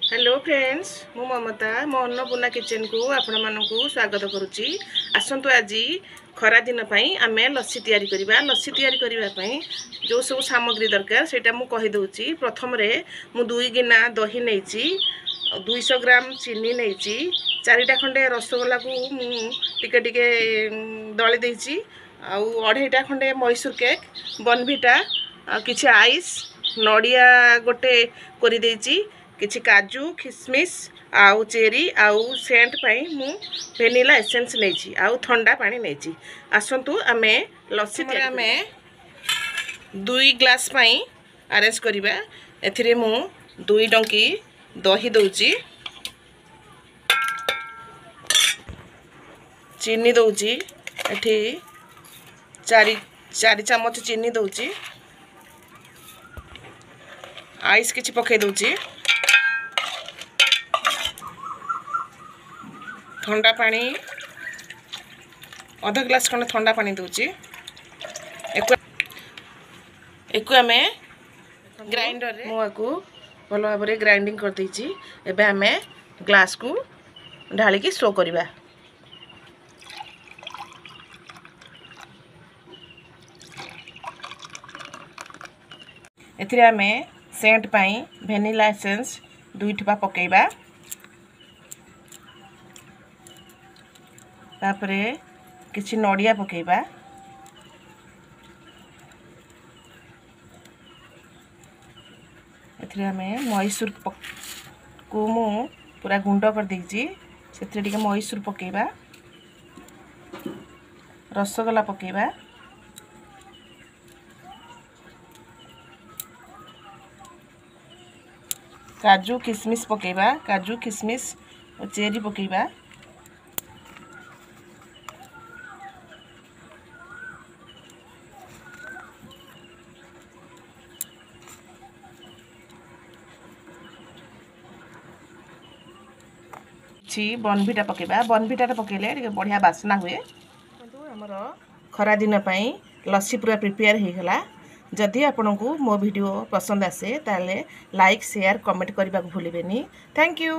Hello friends, मु ममता मो Annapurna kitchen को आपण मानकु स्वागत करुच्ची। आसंतु आज खरा दिन पई आमे लस्सी तैयारी करिबा। लस्सी तैयारी करिबा पई जो सब सामग्री दरकार सेटा मु कहि दउची। प्रथम रे मु 2 गिना दही नेची, 200 ग्राम चीनी नेची, 4टा खंडे रसगोल्ला को मु टिके टिके दळी देची, आउ 2.5टा खंडे मैसूर केक, बॉर्नविटा, किछि आइस, नडिया गोटे करि देची, किछि काजू किशमिश आउ चेरी आउ सेंट पाई मु वेनिला एसेंस नेची, आउ ठंडा पानी नेची। आसंतु आमे लस्सी रे आमे 2 ग्लास पाई अरेंज करिबा। एथिरे मु 2 डंकी दही दउची, चीनी दउची, एठी 4 चम्मच चीनी दउची, आइस किछि पके दउची, ठंडा पानी आधा ग्लास खंड ठंडा पानी दूची। एक आमे ग्राइंडर रे मुआकू भल भाव में ग्राइंडिंग कर देची। एबे आमे ग्लास को ढाली की शो करिबा। एथिरे आमे सेंट पाई वेनिला एसेंस 2 ठिपा पकेइबा। तापरे किछि नडिया पकेइबा। एथिरे हमें मैसूर को मु पूरा गुंड कर देछि। सेथिरे टिके मैसूर पकेइबा, रसगोल्ला पकेइबा, काजू किशमिश पकेइबा, काजू किशमिश और चेरी पकेइबा, बॉर्नविटा पकेबा। बॉर्नविटा पकेले बढ़िया बासना हुए। हमर खरा दिन पई लस्सी पूरा प्रिपेयर हो गला। जदि आपनको मो वीडियो पसंद आसे ताले लाइक शेयर कमेंट करबा को भूलिबेनी। Thank you.